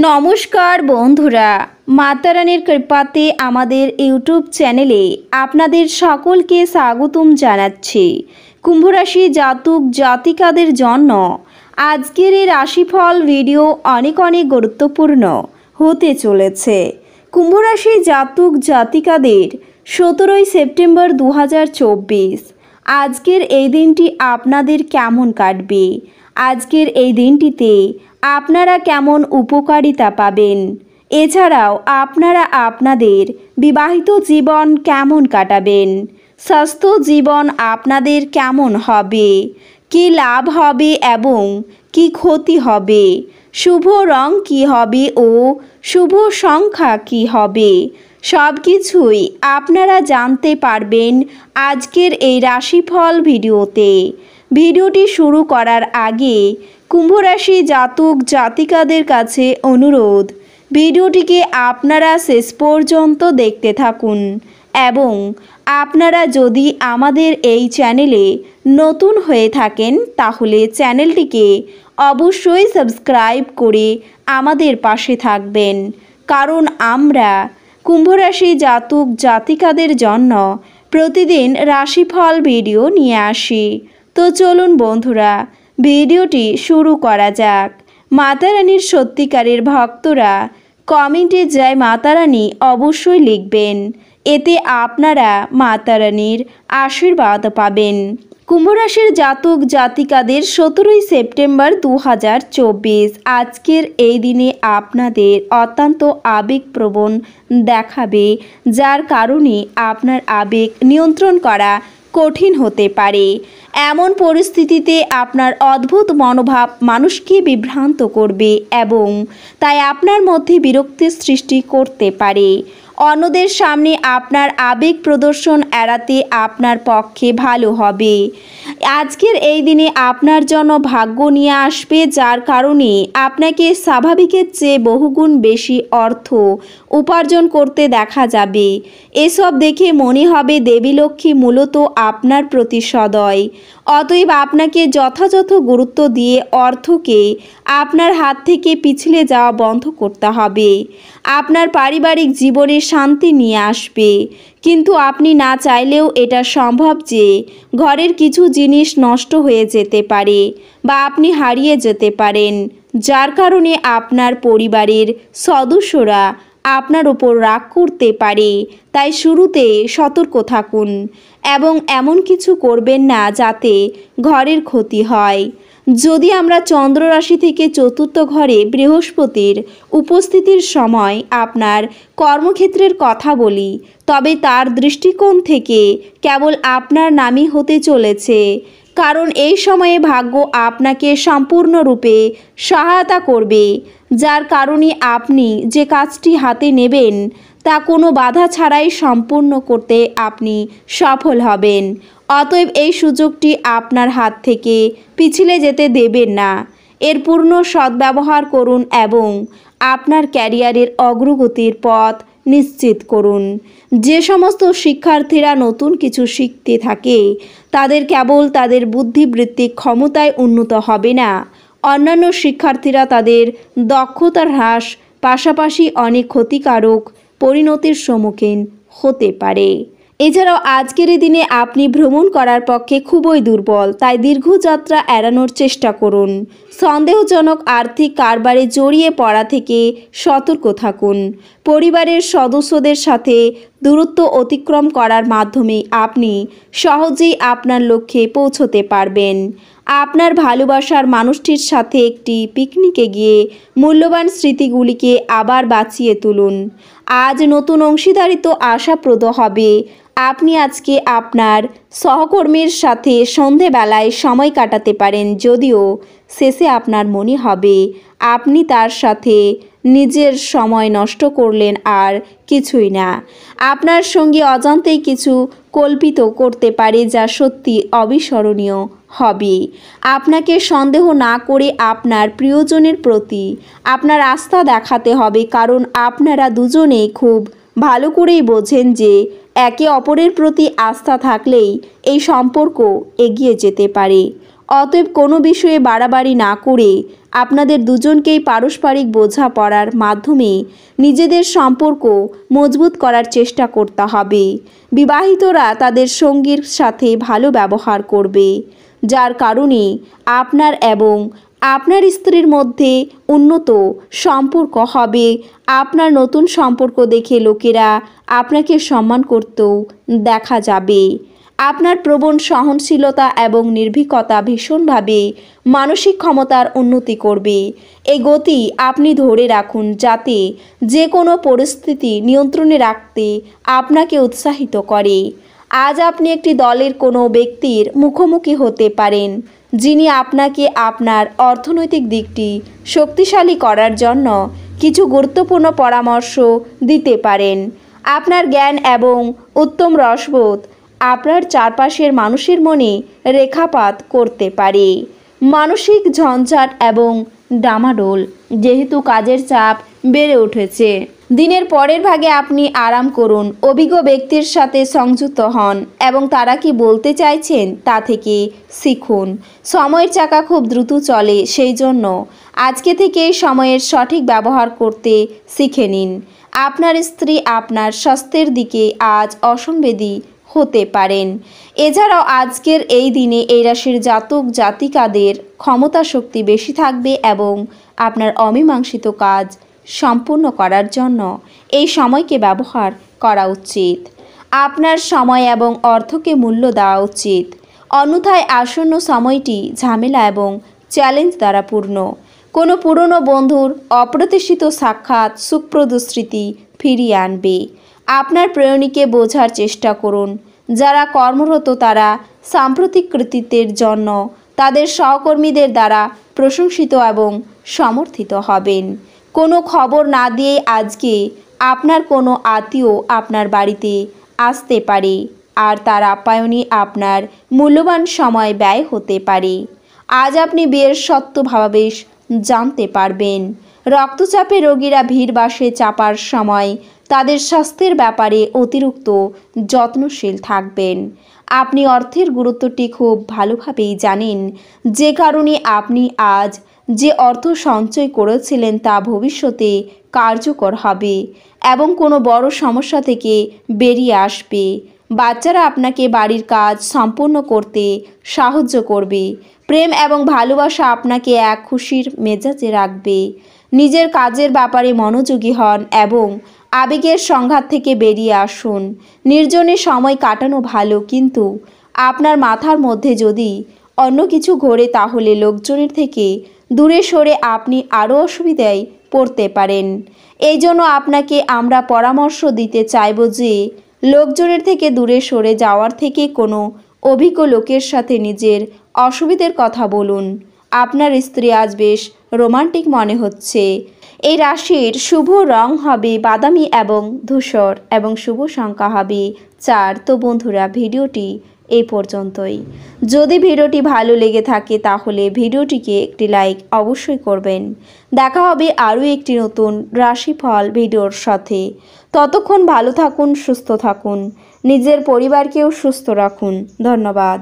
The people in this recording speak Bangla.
নমস্কার বন্ধুরা, মাতারানীর কৃপাতে আমাদের ইউটিউব চ্যানেলে আপনাদের সকলকে স্বাগতম জানাচ্ছি। কুম্ভরাশি জাতক জাতিকাদের জন্য আজকের এই রাশিফল ভিডিও অনেক গুরুত্বপূর্ণ হতে চলেছে। কুম্ভরাশি জাতক জাতিকাদের 17 সেপ্টেম্বর 2024 আজকের এই দিনটি আপনাদের কেমন কাটবে, আজকের এই দিনটিতে আপনারা কেমন উপকারিতা পাবেন, এছাড়াও আপনারা আপনাদের বিবাহিত জীবন কেমন কাটাবেন, স্বাস্থ্য জীবন আপনাদের কেমন হবে, কি লাভ হবে এবং কি ক্ষতি হবে, শুভ রং কি হবে ও শুভ সংখ্যা কি হবে, সব কিছুই আপনারা জানতে পারবেন আজকের এই রাশিফল ভিডিওতে। ভিডিওটি শুরু করার আগে কুম্ভরাশি জাতক জাতিকাদের কাছে অনুরোধ, ভিডিওটিকে আপনারা শেষ পর্যন্ত দেখতে থাকুন এবং আপনারা যদি আমাদের এই চ্যানেলে নতুন হয়ে থাকেন তাহলে চ্যানেলটিকে অবশ্যই সাবস্ক্রাইব করে আমাদের পাশে থাকবেন, কারণ আমরা কুম্ভরাশি জাতক জাতিকাদের জন্য প্রতিদিন রাশিফল ভিডিও নিয়ে আসি। তো চলুন বন্ধুরা, ভিডিওটি শুরু করা যাক। মাতারানীর সত্যিকারের ভক্তরা কমেন্টে জয় মাতারানী অবশ্যই লিখবেন, এতে আপনারা মাতারানীর আশীর্বাদ পাবেন। কুম্ভরাশির জাতক জাতিকাদের 17 সেপ্টেম্বর 2024 আজকের এই দিনে আপনাদের অত্যন্ত আবেগপ্রবণ দেখাবে, যার কারণে আপনার আবেগ নিয়ন্ত্রণ করা কঠিন হতে পারে। এমন পরিস্থিতিতে আপনার অদ্ভুত মনোভাব মানুষকে বিভ্রান্ত করবে এবং তাই আপনার মধ্যে বিরক্তির সৃষ্টি করতে পারে। অন্যদের সামনে আপনার আবেগ প্রদর্শন এড়াতে আপনার পক্ষে ভালো হবে। আজকের এই দিনে আপনার জন্য ভাগ্য নিয়ে আসবে, যার কারণে আপনাকে স্বাভাবিকের চেয়ে বহুগুণ বেশি অর্থ উপার্জন করতে দেখা যাবে। এসব দেখে মনে হবে দেবী লক্ষ্মী মূলত আপনার প্রতি সদয়। অতএব আপনাকে যথাযথ গুরুত্ব দিয়ে অর্থকে আপনার হাত থেকে পিছলে যাওয়া বন্ধ করতে হবে। আপনার পারিবারিক জীবনে শান্তি নিয়ে আসবে, কিন্তু আপনি না চাইলেও এটা সম্ভব যে ঘরের কিছু জিনিস নষ্ট হয়ে যেতে পারে বা আপনি হারিয়ে যেতে পারেন, যার কারণে আপনার পরিবারের সদস্যরা আপনার ওপর রাগ করতে পারে। তাই শুরুতে সতর্ক থাকুন এবং এমন কিছু করবেন না যাতে ঘরের ক্ষতি হয়। যদি আমরা চন্দ্র রাশি থেকে চতুর্থ ঘরে বৃহস্পতির উপস্থিতির সময় আপনার কর্মক্ষেত্রের কথা বলি, তবে তার দৃষ্টিকোণ থেকে কেবল আপনার নামই হতে চলেছে, কারণ এই সময়ে ভাগ্য আপনাকে সম্পূর্ণরূপে সহায়তা করবে, যার কারণে আপনি যে কাজটি হাতে নেবেন তা কোনো বাধা ছাড়াই সম্পূর্ণ করতে আপনি সফল হবেন। অতএব এই সুযোগটি আপনার হাত থেকে পিছলে যেতে দেবেন না, এর পূর্ণ সদ্ব্যবহার করুন এবং আপনার ক্যারিয়ারের অগ্রগতির পথ নিশ্চিত করুন। যে সমস্ত শিক্ষার্থীরা নতুন কিছু শিখতে থাকে তাদের কেবল তাদের বুদ্ধিবৃত্তিক ক্ষমতায় উন্নত হবে না, অন্যান্য শিক্ষার্থীরা তাদের দক্ষতার হ্রাস পাশাপাশি অনেক ক্ষতিকারক পরিণতির সম্মুখীন হতে পারে। এছাড়াও আজকের এই দিনে আপনি ভ্রমণ করার পক্ষে খুবই দুর্বল, তাই দীর্ঘ যাত্রা এড়ানোর চেষ্টা করুন। সন্দেহজনক আর্থিক কারবারে জড়িয়ে পড়া থেকে সতর্ক থাকুন। পরিবারের সদস্যদের সাথে দূরত্ব অতিক্রম করার মাধ্যমে আপনি সহজেই আপনার লক্ষ্যে পৌঁছতে পারবেন। আপনার ভালোবাসার মানুষটির সাথে একটি পিকনিকে গিয়ে মূল্যবান স্মৃতিগুলিকে আবার বাঁচিয়ে তুলুন। আজ নতুন অংশীদারিত্ব আশাপ্রদ হবে। আপনি আজকে আপনার সহকর্মীর সাথে সন্ধেবেলায় সময় কাটাতে পারেন, যদিও শেষে আপনার মনে হবে আপনি তার সাথে নিজের সময় নষ্ট করলেন আর কিছুই না। আপনার সঙ্গে অজান্তেই কিছু কল্পিত করতে পারে যা সত্যি অবিস্মরণীয় হবে। আপনাকে সন্দেহ না করে আপনার প্রিয়জনের প্রতি আপনার আস্থা দেখাতে হবে, কারণ আপনারা দুজনেই খুব ভালো করেই বোঝেন যে একে অপরের প্রতি আস্থা থাকলেই এই সম্পর্ক এগিয়ে যেতে পারে। অতএব কোনো বিষয়ে বাড়াবাড়ি না করে আপনাদের দুজনকেই পারস্পরিক বোঝাপড়ার মাধ্যমে নিজেদের সম্পর্ক মজবুত করার চেষ্টা করতে হবে। বিবাহিতরা তাদের সঙ্গীর সাথে ভালো ব্যবহার করবে, যার কারণে আপনার এবং আপনার স্ত্রীর মধ্যে উন্নত সম্পর্ক হবে। আপনার নতুন সম্পর্ক দেখে লোকেরা আপনাকে সম্মান করতেও দেখা যাবে। আপনার প্রবণ সহনশীলতা এবং নির্ভীকতা ভীষণভাবে মানসিক ক্ষমতার উন্নতি করবে। এই গতি আপনি ধরে রাখুন, যাতে যে কোনো পরিস্থিতি নিয়ন্ত্রণে রাখতে আপনাকে উৎসাহিত করে। আজ আপনি একটি দলের কোনো ব্যক্তির মুখোমুখি হতে পারেন, যিনি আপনাকে আপনার অর্থনৈতিক দিকটি শক্তিশালী করার জন্য কিছু গুরুত্বপূর্ণ পরামর্শ দিতে পারেন। আপনার জ্ঞান এবং উত্তম রসবোধ আপনার চারপাশের মানুষের মনে রেখাপাত করতে পারে। মানসিক ঝঞ্ঝাট এবং ডামাডোল, যেহেতু কাজের চাপ বেড়ে উঠেছে, দিনের পরের ভাগে আপনি আরাম করুন, অভিজ্ঞ ব্যক্তির সাথে সংযুক্ত হন এবং তারা কি বলতে চাইছেন তা থেকে শিখুন। সময়ের চাকা খুব দ্রুত চলে, সেই জন্য আজকে থেকে সময়ের সঠিক ব্যবহার করতে শিখে নিন। আপনার স্ত্রী আপনার স্বাস্থ্যের দিকে আজ অসংবেদী হতে পারেন। এছাড়াও আজকের এই দিনে এই রাশির জাতক জাতিকাদের ক্ষমতা শক্তি বেশি থাকবে এবং আপনার অমীমাংসিত কাজ সম্পূর্ণ করার জন্য এই সময়কে ব্যবহার করা উচিত। আপনার সময় এবং অর্থকে মূল্য দেওয়া উচিত, অন্যথায় আসন্ন সময়টি ঝামেলা এবং চ্যালেঞ্জ দ্বারা পূর্ণ। কোনো পুরনো বন্ধুর অপ্রত্যাশিত সাক্ষাৎ সুখপ্রদ স্মৃতি ফিরিয়ে আনবে। আপনার প্রেয়ণীকে বোঝার চেষ্টা করুন। যারা কর্মরত তারা সাম্প্রতিক কৃতিত্বের জন্য তাদের সহকর্মীদের দ্বারা প্রশংসিত এবং সমর্থিত হবেন। কোনো খবর না দিয়েই আজকে আপনার কোনো আত্মীয় আপনার বাড়িতে আসতে পারে, আর তার আপ্যায়নে আপনার মূল্যবান সময় ব্যয় হতে পারে। আজ আপনি বিয়ের সত্য ভাবাবেশ জানতে পারবেন। রক্তচাপে রোগীরা ভিড় বাসে চাপার সময় তাদের স্বাস্থ্যের ব্যাপারে অতিরিক্ত যত্নশীল থাকবেন। আপনি অর্থের গুরুত্বটি খুব ভালোভাবেই জানেন, যে কারণে আপনি আজ যে অর্থ সঞ্চয় করেছিলেন তা ভবিষ্যতে কার্যকর হবে এবং কোনো বড় সমস্যা থেকে বেরিয়ে আসবে। বাচ্চারা আপনাকে বাড়ির কাজ সম্পূর্ণ করতে সাহায্য করবে। প্রেম এবং ভালোবাসা আপনাকে এক খুশির মেজাজে রাখবে। নিজের কাজের ব্যাপারে মনোযোগী হন এবং আবেগের সংঘাত থেকে বেরিয়ে আসুন। নির্জনে সময় কাটানো ভালো, কিন্তু আপনার মাথার মধ্যে যদি অন্য কিছু ঘোরে তাহলে লোকজনের থেকে দূরে সরে আপনি আরও অসুবিধায় পড়তে পারেন। এই জন্য আপনাকে আমরা পরামর্শ দিতে চাইব যে লোকজনের থেকে দূরে সরে যাওয়ার থেকে কোনো অভিজ্ঞ লোকের সাথে নিজের অসুবিধার কথা বলুন। আপনার স্ত্রী আজ বেশ রোমান্টিক মনে হচ্ছে। এই রাশির শুভ রং হবে বাদামি এবং ধূসর এবং শুভ সংখ্যা হবে 4। তো বন্ধুরা, ভিডিওটি এই পর্যন্তই। যদি ভিডিওটি ভালো লেগে থাকে তাহলে ভিডিওটিকে একটি লাইক অবশ্যই করবেন। দেখা হবে আরও একটি নতুন রাশিফল ভিডিওর সাথে। ততক্ষণ ভালো থাকুন, সুস্থ থাকুন, নিজের পরিবারকেও সুস্থ রাখুন। ধন্যবাদ।